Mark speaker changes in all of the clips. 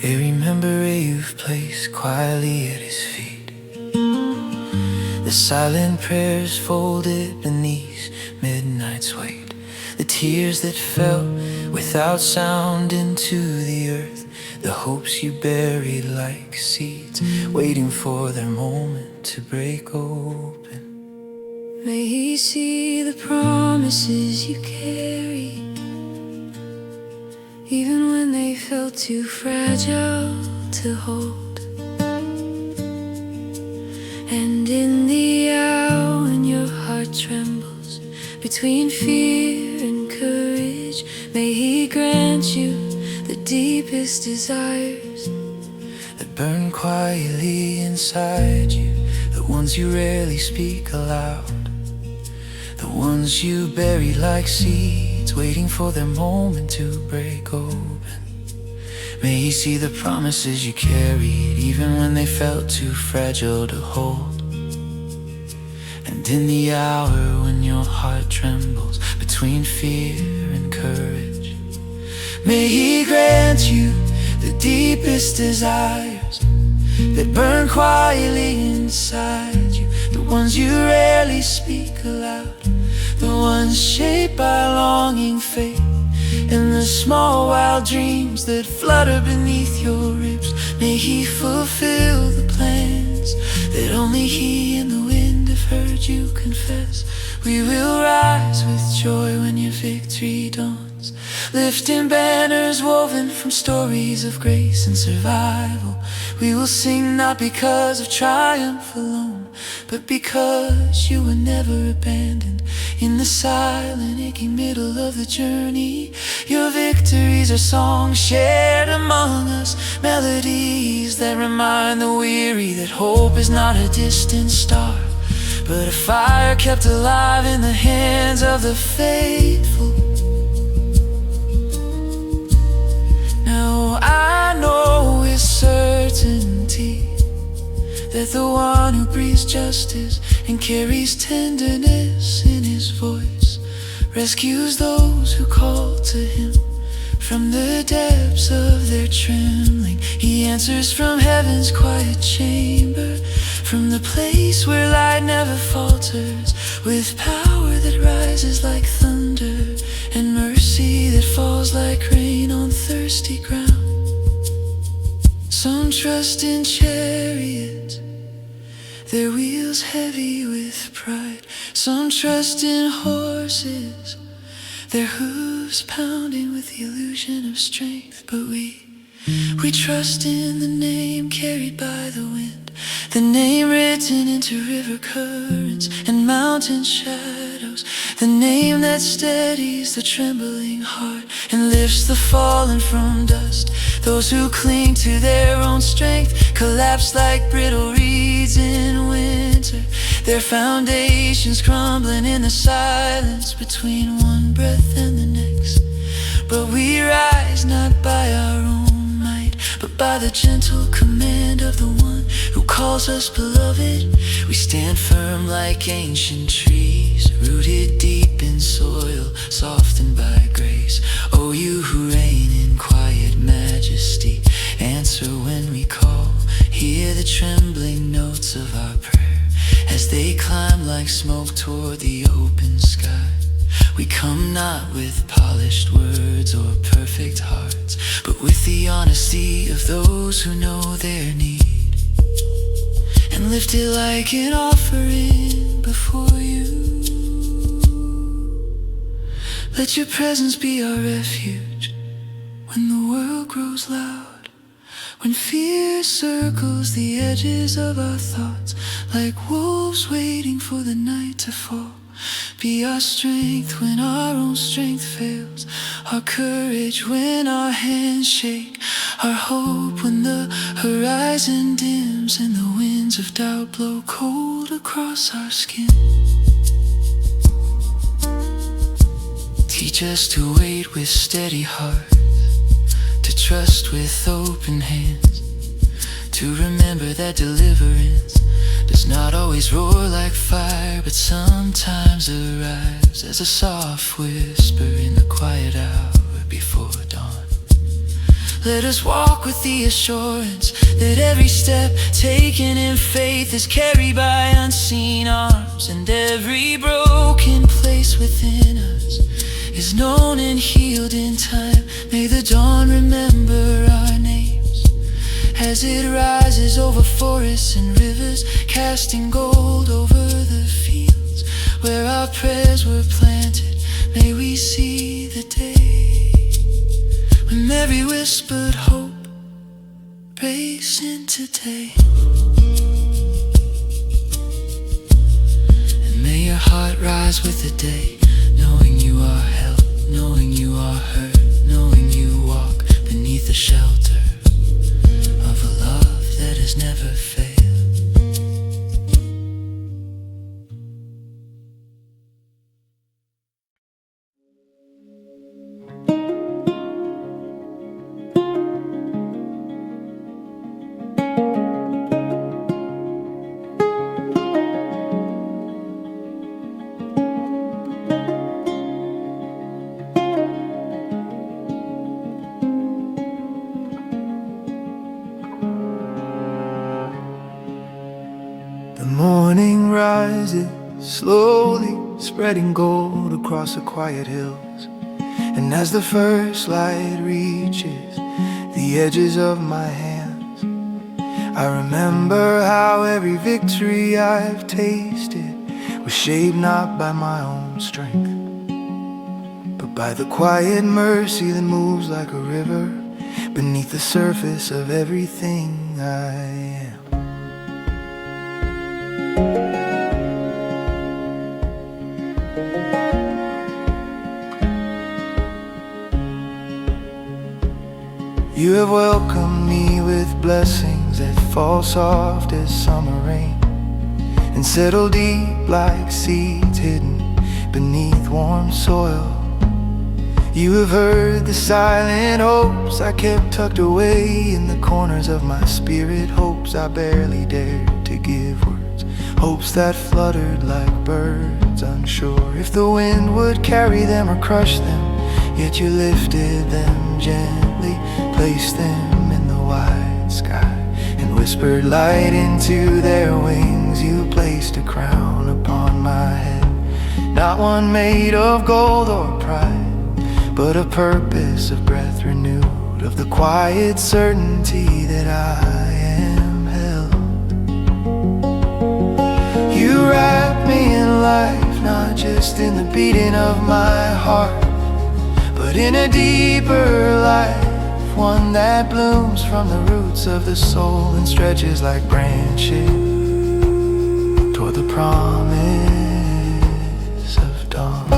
Speaker 1: a remember you've placed quietly at his feet. The silent prayers folded beneath midnight's weight, the tears that fell without sound into the earth, the hopes you buried like seeds, waiting for their moment to break open.
Speaker 2: May he see the promises you carry, even when they felt too fragile to hold. And in the hour when your heart trembles between fear and courage, may he grant you the deepest desires
Speaker 1: that burn quietly inside you, the ones you rarely speak aloud, the ones you bury like seeds, waiting for their moment to break open. May he see the promises you carried, even when they felt too fragile to hold. And in the hour when your heart trembles between fear and courage, may he grant you the deepest desires that burn quietly inside you, the ones you rarely speak aloud, the ones shaped by longing faith, and the small wild dreams that flutter beneath your ribs. May he fulfill the plans that only he and the wind have heard you confess. We will rise with joy when your victory dawns, lifting banners woven from stories of grace and survival. We will sing not because of triumph alone, but because you were never abandoned. In the silent, aching middle of the journey, your victories are songs shared among us, melodies that remind the weary that hope is not a distant star, but a fire kept alive in the hands of the faithful. Now I know with certainty that the one who breathes justice and carries tenderness in his voice rescues those who call to him from the depths of their trembling. He answers from heaven's quiet chamber, from the place where light never falters, with power that rises like thunder and mercy that falls like rain on thirsty ground. Some trust in chariots, their wheels heavy with pride. Some trust in horses, their hooves pounding with the illusion of strength. But we trust in the name carried by the wind, the name written into river currents and mountain shadows, the name that steadies the trembling heart and lifts the fallen from dust. Those who cling to their own strength collapse like brittle reeds in winter, their foundations crumbling in the silence between one breath and the next. But we rise not by our own might, but by the gentle command of the one who calls us beloved. We stand firm like ancient trees, rooted deep in soil, softened by grace. Oh, you who reign in quiet majesty, answer when we call. Hear the trembling notes of our prayer as they climb like smoke toward the open sky. We come not with polished words or perfect hearts, but with the honesty of those who know their need, and lift it like an offering before you. Let your presence be our refuge when the world grows loud, when fear circles the edges of our thoughts like wolves waiting for the night to fall. Be our strength when our own strength fails, our courage when our hands shake, our hope when the horizon dims and the winds of doubt blow cold across our skin. Teach us to wait with steady hearts, to trust with open hands, to remember that deliverance does not always roar like fire, but sometimes arrives as a soft whisper in the quiet hour before dawn. Let us walk with the assurance that every step taken in faith is carried by unseen arms, and every broken place within us is known and healed in time. May the dawn remember our names as it rises over forests and rivers, casting gold over the fields where our prayers were planted. May we see the day when every whispered hope breaks into day. And may your heart rise with the day, knowing you are held, knowing you are heard, knowing you walk beneath the shelter of a love that has never failed. The morning rises slowly, spreading gold across the quiet hills. And as the first light reaches the edges of my hands, I remember how every victory I've tasted was shaped not by my own strength, but by the quiet mercy that moves like a river beneath the surface of everything I am. You have welcomed me with blessings that fall soft as summer rain and settle deep like seeds hidden beneath warm soil. You have heard the silent hopes I kept tucked away in the corners of my spirit, hopes I barely dared to give words, hopes that fluttered like birds, unsure if the wind would carry them or crush them. Yet you lifted them gently, placed them in the wide sky, and whispered light into their wings. You placed a crown upon my head, not one made of gold or pride, but a purpose of breath renewed, of the quiet certainty that I am held. You wrap me in life, not just in the beating of my heart, but in a deeper life, one that blooms from the roots of the soul and stretches like branches toward the promise of dawn.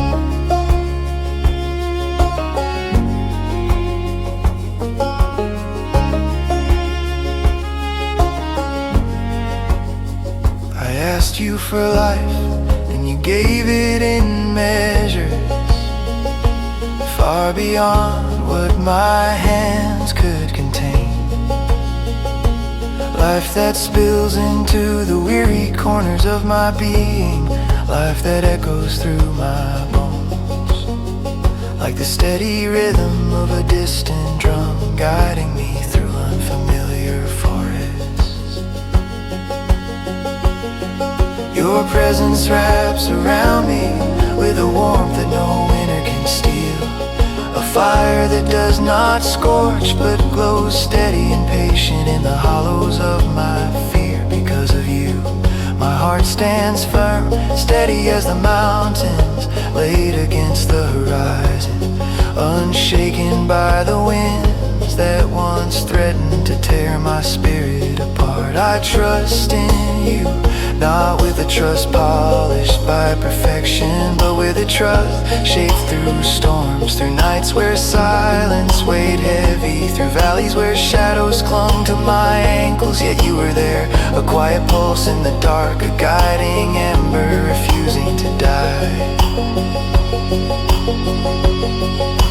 Speaker 1: I asked you for life, and you gave it in measures far beyond what my hands could contain. Life that spills into the weary corners of my being, life that echoes through my bones, like the steady rhythm of a distant drum, guiding me through unfamiliar forests. Your presence wraps around me with a warmth that no winter can steal, a fire that does not scorch but glows steady and patient in the hollows of my fear. Because of you, my heart stands firm, steady as the mountains laid against the horizon, unshaken by the winds that once threatened to tear my spirit apart. I trust in you, not with a trust polished by perfection, but with a trust shaped through storms, through nights where silence weighed heavy, through valleys where shadows clung to my ankles. Yet you were there, a quiet pulse in the dark, a guiding ember refusing to die.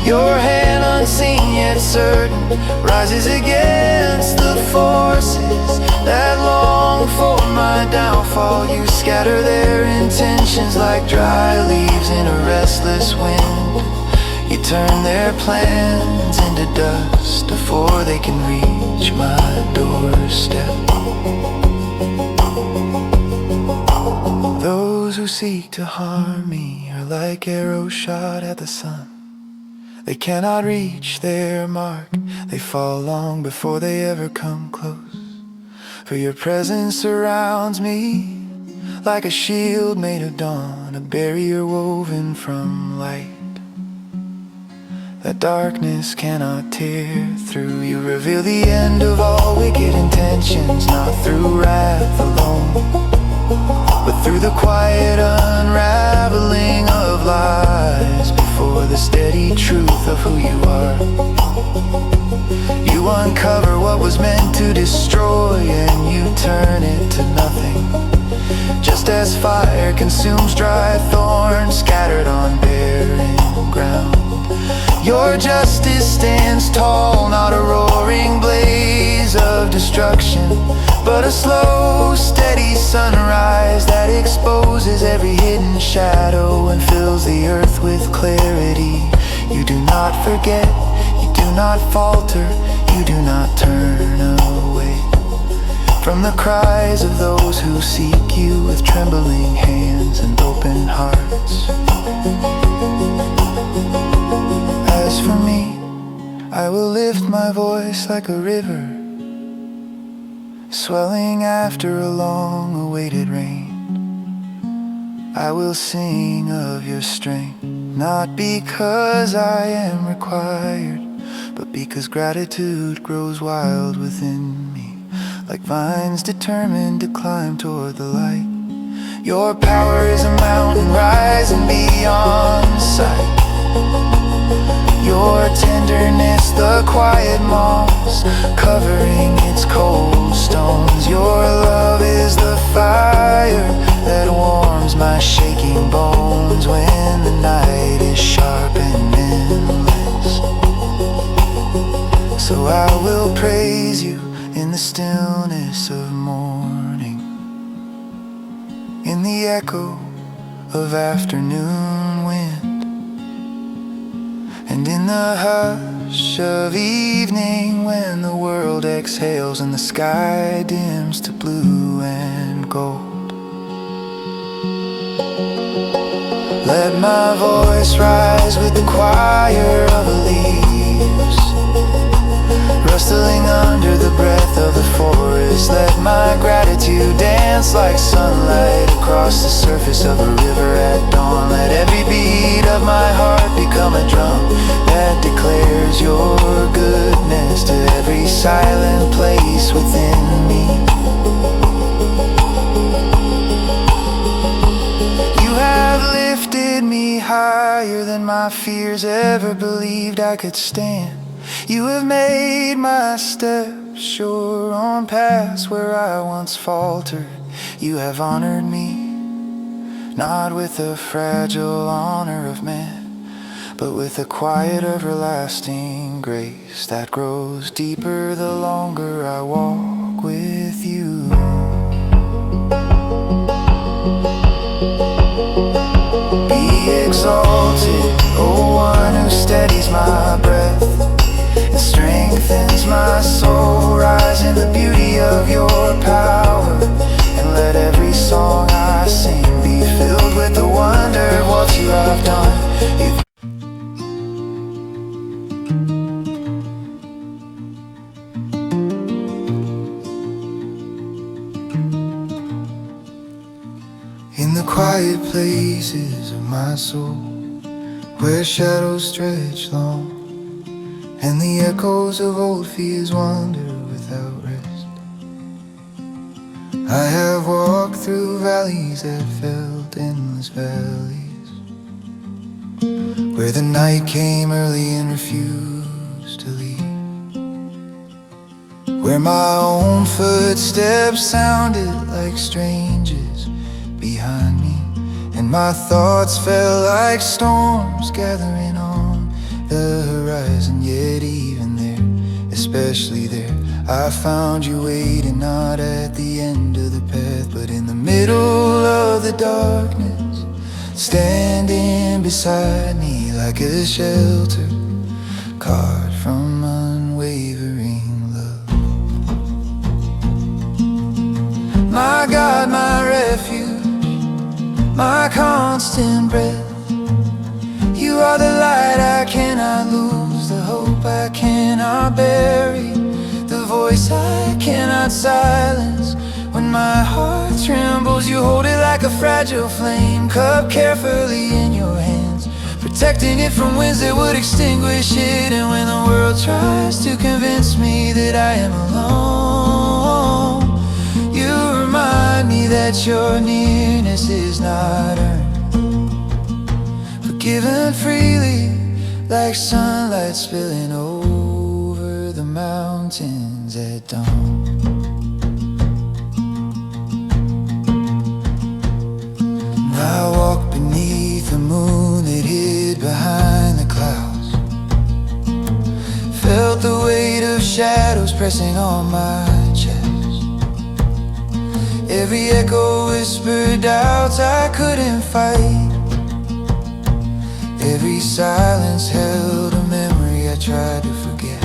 Speaker 1: Your hand unseen yet certain rises against the forces that long for my downfall. You scatter their intentions like dry leaves in a restless wind. You turn their plans into dust before they can reach my doorstep. Those who seek to harm me are like arrows shot at the sun. They cannot reach their mark, they fall long before they ever come close. For your presence surrounds me like a shield made of dawn, a barrier woven from light that darkness cannot tear through. You reveal the end of all wicked intentions, not through wrath alone, but through the quiet unraveling of lies before the steady truth of who you are. You uncover what was meant to destroy and you turn it to nothing, just as fire consumes dry thorns scattered on barren ground. Your justice stands tall, not a roaring blaze of destruction, but a slow, steady sunrise that exposes every hidden shadow and fills the earth with clarity. You do not forget, you do not falter, you do not turn away from the cries of those who seek you with trembling hands and open hearts. As for me, I will lift my voice like a river, swelling after a long-awaited rain. I will sing of your strength, not because I am required, but because gratitude grows wild within me, like vines determined to climb toward the light. Your power is a mountain rising beyond sight. Your tenderness, the quiet moss covering its cold stones. Your love is the fire that warms my shaking bones when the night is sharp and endless. So I will praise you in the stillness of morning, in the echo of afternoon wind, and in the hush of evening when the world exhales and the sky dims to blue and gold. Let my voice rise with the choir of the leaves, rustling under the breath of the forest. Let my gratitude dance like sunlight across the surface of a river at dawn. Let every beat of my heart become a drum that declares your goodness to every silent place within me. You have lifted me higher than my fears ever believed I could stand. You have made my steps sure on paths where I once faltered. You have honored me, not with the fragile honor of man, but with a quiet everlasting grace that grows deeper the longer I walk with you. Be exalted, O one who steadies my breath and strengthens my soul. Rise in the beauty of your power, and let every song I sing be filled with the wonder of what you have done. In the quiet places of my soul, where shadows stretch long, and the echoes of old fears wander without rest, I have walked through valleys that felt endless valleys, where the night came early and refused to leave, where my own footsteps sounded like strangers behind me, and my thoughts felt like storms gathering on the horizon. Yet even there, especially there, I found you waiting, not at the end of the path, but in the middle of the darkness, standing beside me like a shelter, caught from unwavering love. My God, my refuge, my constant breath. You are the light I cannot lose, the hope I cannot bury, the voice I cannot silence. When my heart trembles, you hold it like a fragile flame, cupped carefully in your hands, protecting it from winds that would extinguish it. And when the world tries to convince me that I am alone, you remind me that your nearness is not earned, given freely, like sunlight spilling over the mountains at dawn. And I walked beneath the moon that hid behind the clouds, felt the weight of shadows pressing on my chest. Every echo whispered doubts I couldn't fight, every silence held a memory I tried to forget.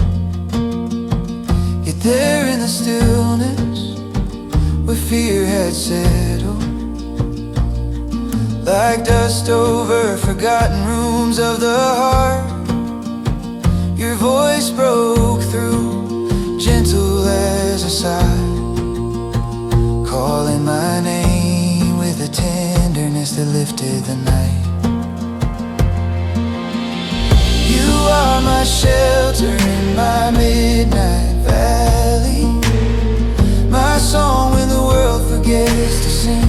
Speaker 1: Yet there in the stillness, where fear had settled, like dust over forgotten rooms of the heart, your voice broke through, gentle as a sigh, calling my name with a tenderness that lifted the night. You are my shelter in my midnight valley, my song when the world forgets to sing.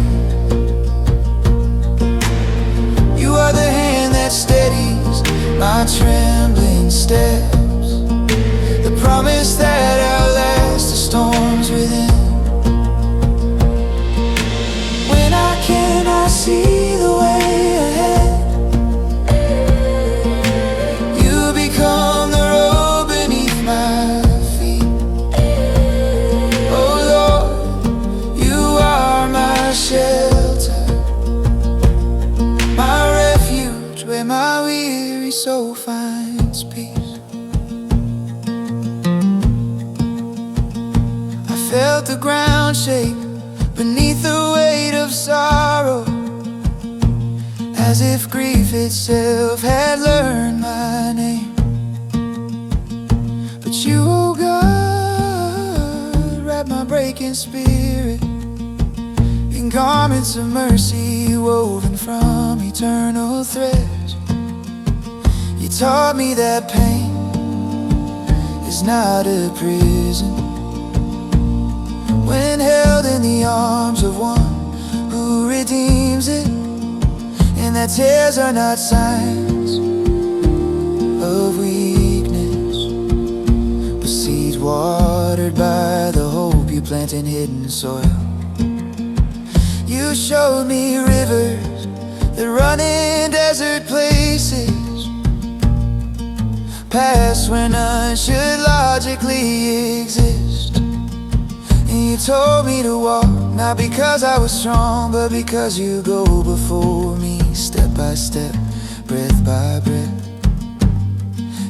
Speaker 1: You are the hand that steadies my trembling steps, the promise that outlasts the storms within. When I cannot see the way ahead, become the road beneath my feet. Oh Lord, you are my shelter, my refuge, where my weary soul finds peace. I felt the ground shake beneath the weight of sorrow, as if grief itself had learned my name. But you, oh God, wrap my breaking spirit in garments of mercy woven from eternal threads. You taught me that pain is not a prison, when held in the arms of one who redeems it, and that tears are not signs of weakness, but seeds watered by the hope you plant in hidden soil. You showed me rivers that run in desert places, paths where none should logically exist. And you told me to walk, not because I was strong, but because you go before me, step by step, breath by breath.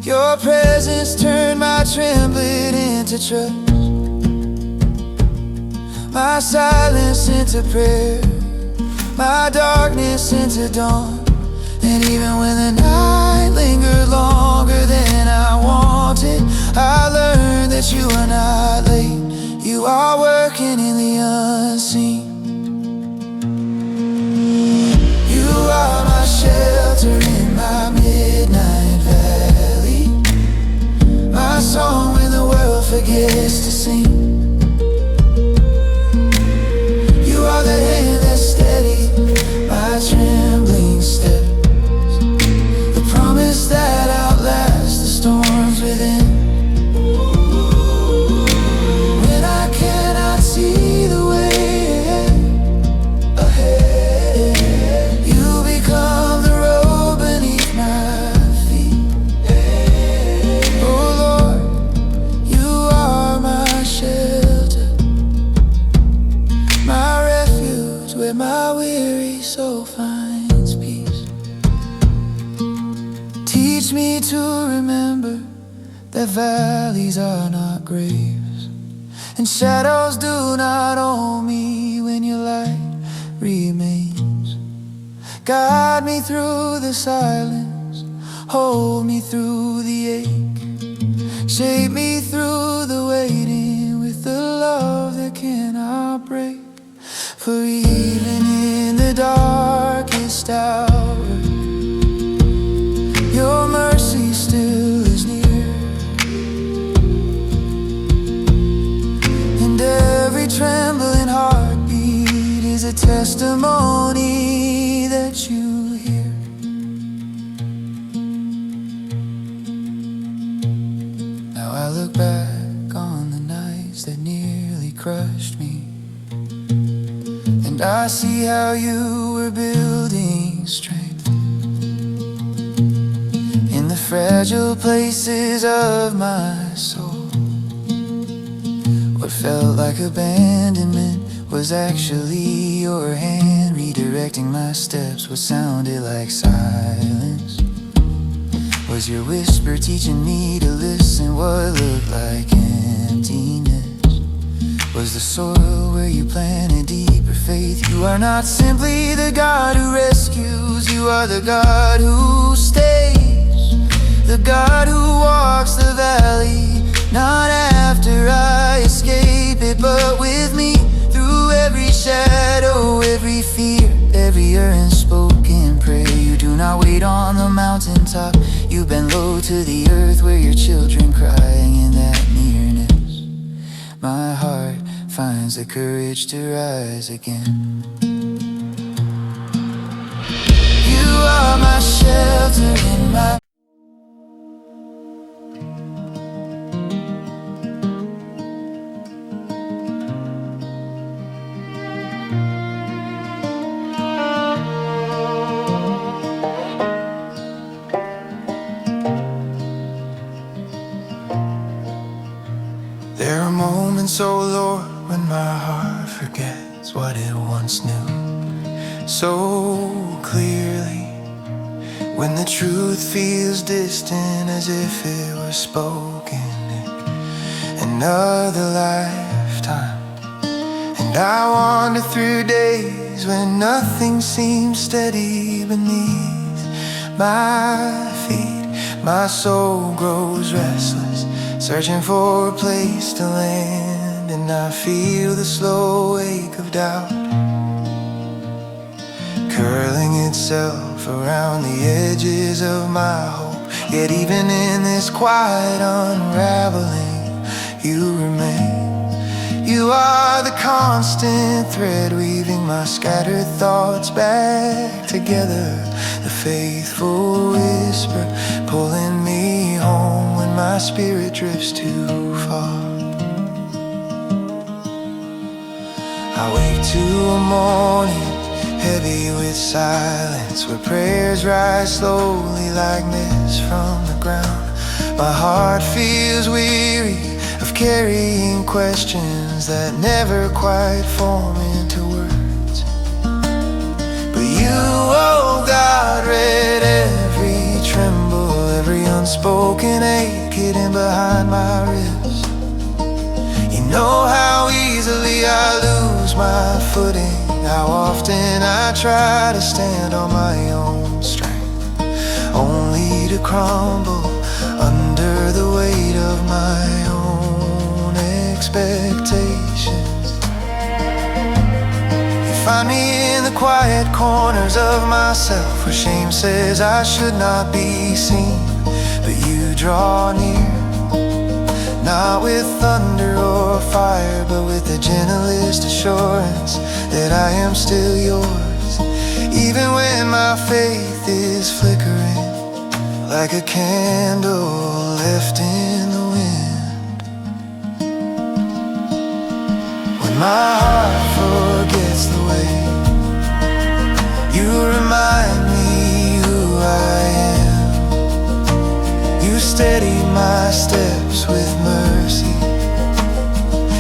Speaker 1: Your presence turned my trembling into trust, my silence into prayer, my darkness into dawn. And even when the night lingered longer than I wanted, I learned that you are not late. You are working in the unseen. You are my shelter in my midnight valley, my song when the world forgets to sing. You are the hand that steadied my trembling steps, the promise that outlasts the storms within. that valleys are not graves, and shadows do not own me when your light remains. Guide me through the silence, hold me through the ache, shape me through the waiting with the love that cannot break. For even in the darkest hour, your mercy still is near, and every trembling heartbeat is a testimony that you hear. Now I look back on the nights that nearly crushed me, and I see how you were building strength in the fragile places of my soul. What felt like abandonment was actually your hand redirecting my steps. What sounded like silence was your whisper teaching me to listen. What looked like emptiness was the soil where you planted deeper faith. You are not simply the God who rescues, you are the God who stays, the God who walks the valley, not after I escape it, but with me through every shadow, every fear, every unspoken prayer. You do not wait on the mountaintop, you bend low to the earth where your children crying. In that nearness, my heart finds the courage to rise again. You are my shelter in my There are moments, oh Lord, when my heart forgets what it once knew so clearly, when the truth feels distant as if it was spoken in another lifetime. And I wander through days when nothing seems steady beneath my feet. My soul grows restless, searching for a place to land, and I feel the slow ache of doubt curling itself around the edges of my hope. Yet even in this quiet unraveling, you remain. You are the constant thread weaving my scattered thoughts back together, the faithful whisper pulling me home when my spirit drifts too far. I wake to a morning heavy with silence, where prayers rise slowly like mist from the ground. My heart feels weary of carrying questions that never quite form into words. But you, oh God, read every tremble, every unspoken ache hidden behind my ribs. You know how easily I lose my footing, how often I try to stand on my own strength, only to crumble under the weight of my own expectations. You find me in the quiet corners of myself, where shame says I should not be seen, but you draw near, not with thunder or fire, but with the gentlest assurance that I am still yours. Even when my faith is flickering like a candle left in the wind, when my heart forgets the way, you remind me who I am. You steady my steps with mercy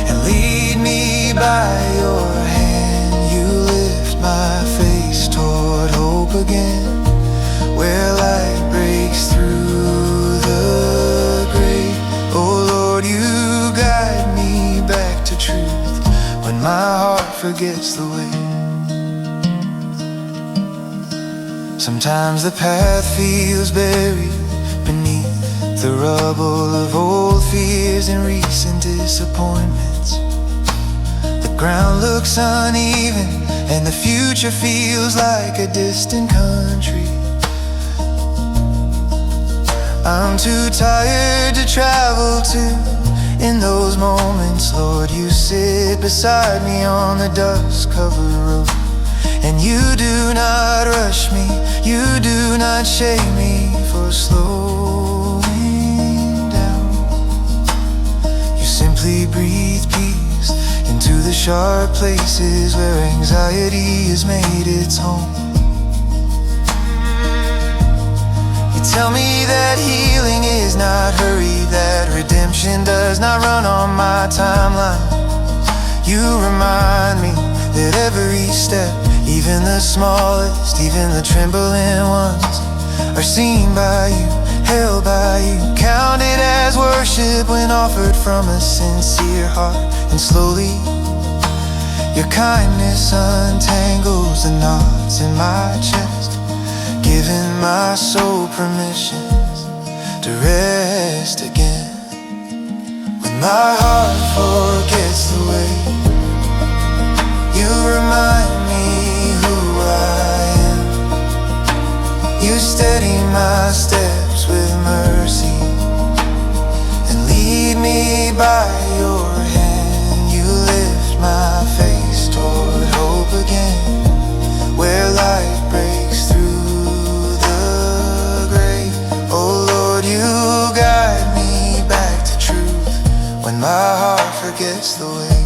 Speaker 1: and lead me by your hand. You lift my face toward hope again, where light breaks through the gray. when my heart forgets the way. Sometimes the path feels buried beneath the rubble of old fears and recent disappointments. The ground looks uneven and the future feels like a distant country. I'm too tired to travel to. In those moments, Lord, you sit beside me on the dust-covered road. And you do not rush me, you do not shame me for slowing down. You simply breathe peace into the sharp places where anxiety has made its home. You tell me that healing is not hurried, that redemption does not run on my timeline. You remind me that every step, even the smallest, even the trembling ones, are seen by you, held by you, counted as worship when offered from a sincere heart. And slowly, your kindness untangles the knots in my chest, giving my soul permission to rest again. When my heart forgets the way, you remind me who I am. You steady my steps with mercy and lead me by your hand. You lift my face toward hope again, where light breaks through the grave. Oh Lord, you guide me back to truth when my heart forgets the way.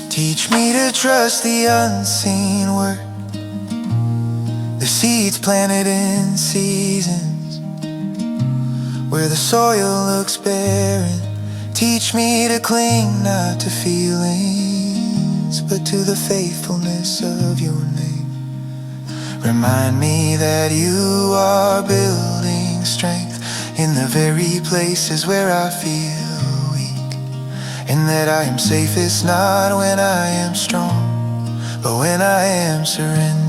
Speaker 1: Teach me to trust the unseen work, the seeds planted in seasons where the soil looks barren. Teach me to cling not to feelings, but to the faithfulness of your name. Remind me that you are building strength in the very places where I feel weak, and that I am safest not when I am strong, but when I am surrendered.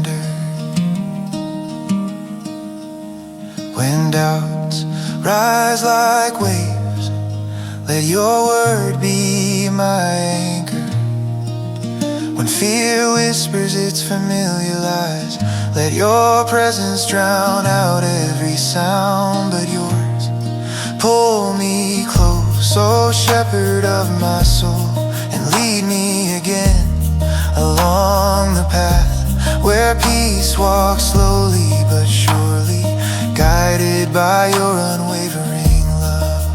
Speaker 1: When doubts rise like waves, let your word be my anchor. When fear whispers its familiar lies, let your presence drown out every sound but yours. Pull me close, oh shepherd of my soul, and lead me again along the path where peace walks slowly but surely, guided by your unwavering love.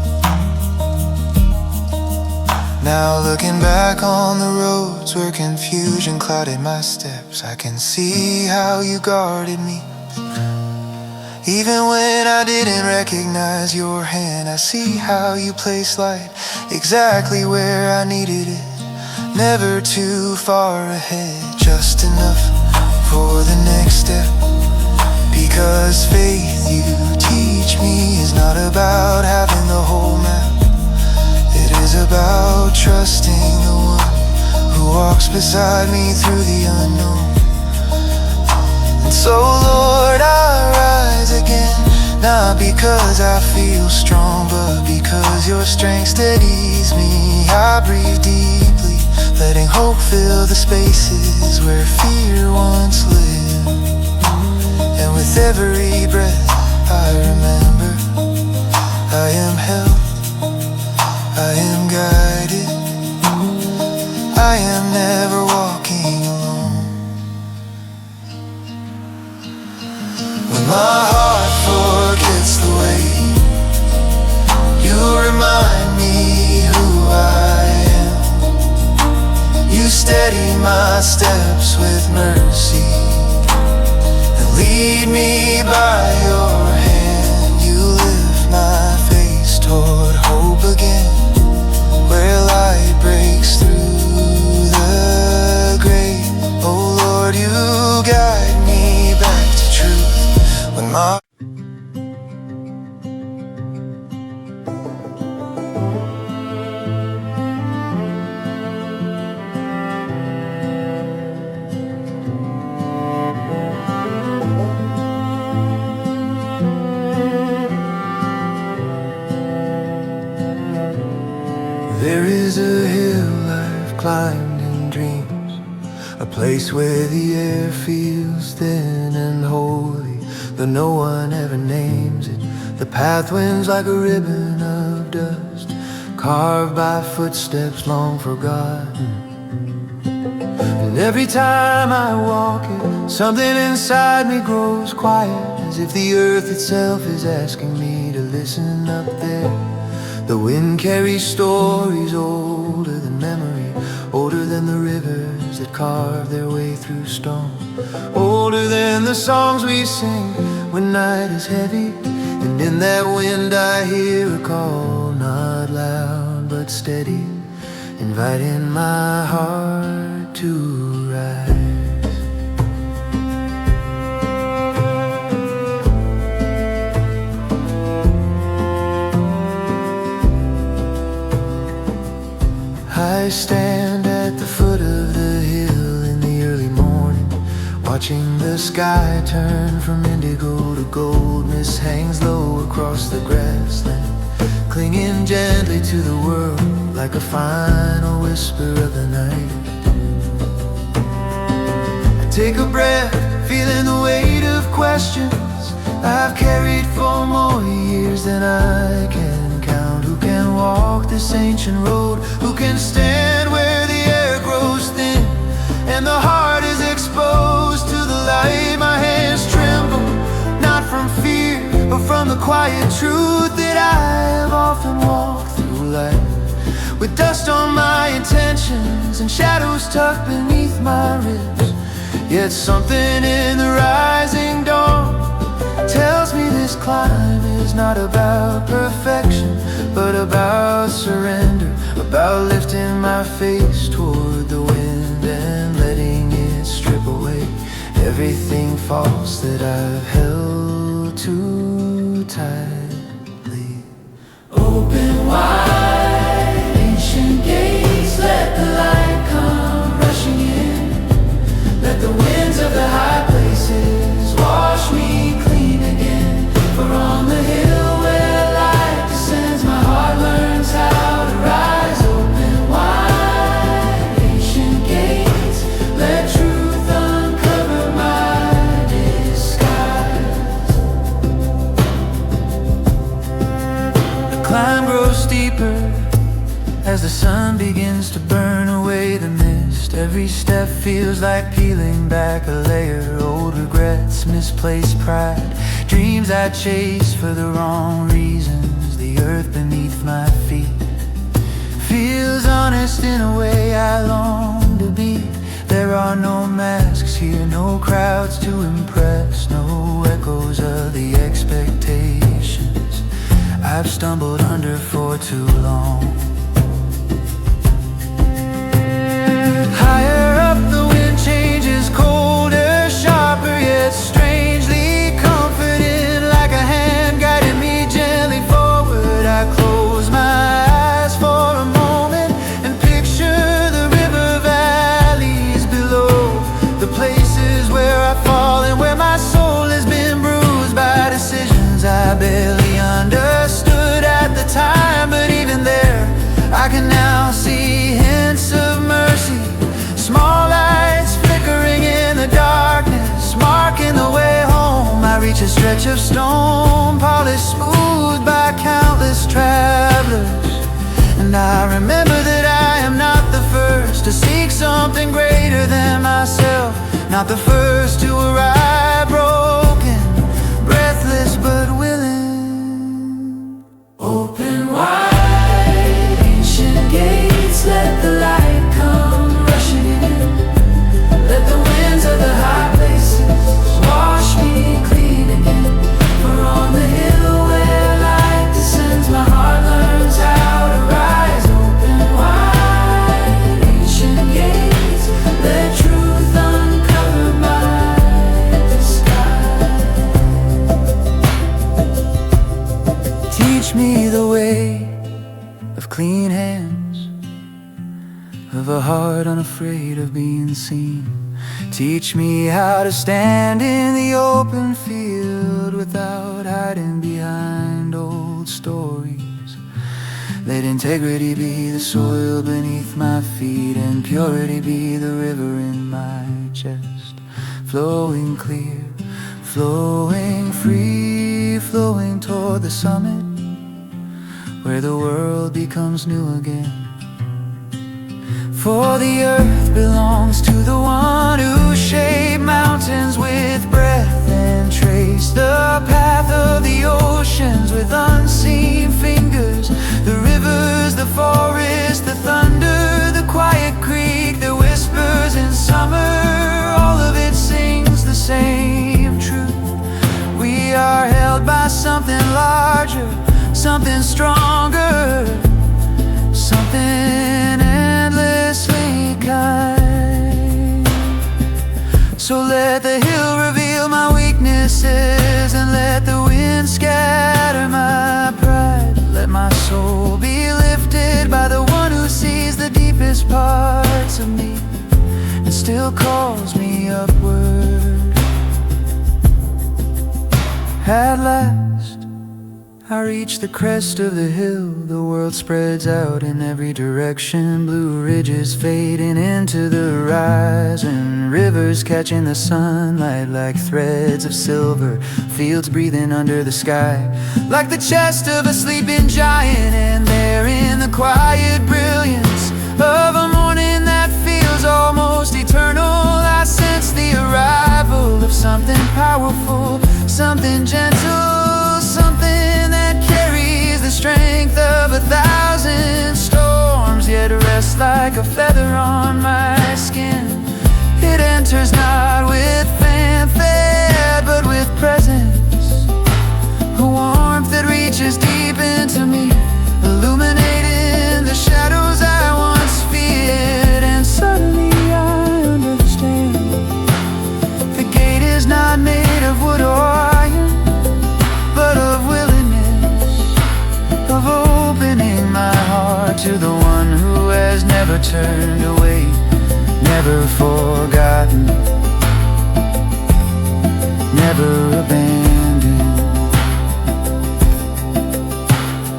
Speaker 1: Now looking back on the roads where confusion clouded my steps, I can see how you guarded me. Even when I didn't recognize your hand, I see how you placed light exactly where I needed it. Never too far ahead, just enough for the next step. Because faith, you teach me, is not about having the whole map. It is about trusting the one who walks beside me through the unknown. And so Lord, I rise again, not because I feel strong, but because your strength steadies me. I breathe deeply, letting hope fill the spaces where fear once lived. And with every breath I remember, I am held, I am guided, I am never walking alone. When my heart forgets the way, you remind me who I am. You steady my steps with mercy, lead me by your hand. You lift my face toward hope again, where light breaks through the grave. Oh Lord, you guide me back to truth when my There is a hill I've climbed in dreams, a place where the air feels thin and holy, though no one ever names it. The path winds like a ribbon of dust, carved by footsteps long forgotten. And every time I walk it, something inside me grows quiet, as if the earth itself is asking me to listen up there. The wind carries stories older than memory, older than the rivers that carve their way through stone, older than the songs we sing when night is heavy. And in that wind I hear a call, not loud but steady, inviting my heart to rise. I stand at the foot of the hill in the early morning, watching the sky turn from indigo to gold. Mist hangs low across the grassland, clinging gently to the world like a final whisper of the night. I take a breath, feeling the weight of questions I've carried for more years than I can count. Who can walk this ancient road? Who can stand where the air grows thin and the heart is exposed to the light? My hands tremble, not from fear, but from the quiet truth that I have often walked through life with dust on my intentions and shadows tucked beneath my ribs. Yet something in the rising dawn tells me this climb is not about perfection, but about surrender, about lifting my face toward the wind and letting it strip away everything false that I've held too tightly. Open wide, ancient gates, let the light come rushing in. Let the winds of the high places wash me clean again. For on the hill where light descends, my heart learns how to rise. Open wide, ancient gates, let truth uncover my disguise. The climb grows steeper as the sun begins to burn away the mist. Every step feels like peeling back a layer. Old regrets, misplaced pride, dreams I chased for the wrong reasons. The earth beneath my feet feels honest in a way I long to be. There are no masks here, no crowds to impress, no echoes of the expectations I've stumbled under for too long. Higher up the wind changes, colder, sharper, yet strangely comforting, like a hand guiding me gently forward. I close my eyes for a moment and picture the river valleys below, the places where I've fallen, where my soul has been bruised by decisions I barely understood at the time. But even there, I can now see hints of mercy, small lights flickering in the darkness, marking the way home. I reach a stretch of stone, polished smooth by countless travelers, and I remember that I am not the first to seek something greater than myself, not the first to arrive broken, breathless but willing. Open wide, ancient gates, let the light come rushing in. Let the winds of the high places wash me clean again. For on the hill where light descends, my heart learns how to rise. Open wide, ancient gates, let truth uncover my disguise. Teach me the way of clean hands, of a heart unafraid of being seen. Teach me how to stand in the open field without hiding behind old stories. Let integrity be the soil beneath my feet, and purity be the river in my chest. Flowing clear, flowing free, flowing toward the summit, where the world becomes new again. For the earth belongs to the one who shaped mountains with breath and traced the path of the oceans with unseen fingers. The rivers, the forest, the thunder, the quiet creek that whispers in summer, all of it sings the same truth. We are held by something larger, something stronger, something endlessly kind. So let the hill reveal my weaknesses, and let the wind scatter my pride. Let my soul be lifted by the one who sees the deepest parts of me and still calls me upward. At last I reach the crest of the hill. The world spreads out in every direction. Blue ridges fading into the horizon, rivers catching the sunlight like threads of silver, fields breathing under the sky like the chest of a sleeping giant. And there in the quiet brilliance of a morning that feels almost eternal, I sense the arrival of something powerful, something gentle, something that carries the strength of 1,000 storms, yet rests like a feather on my skin. It enters not with fanfare, but with presence, a warmth that reaches deep into me, illuminating the shadows I once feared. And suddenly I understand, the gate is not made of wood or iron, but of willingness, of opening my heart to the one who has never turned away, never forgotten, never abandoned.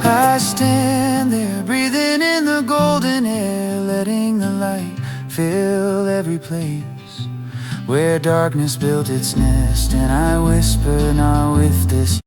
Speaker 1: I stand there breathing in the golden air, letting the light fill every place where darkness built its nest. And I whisper, not with this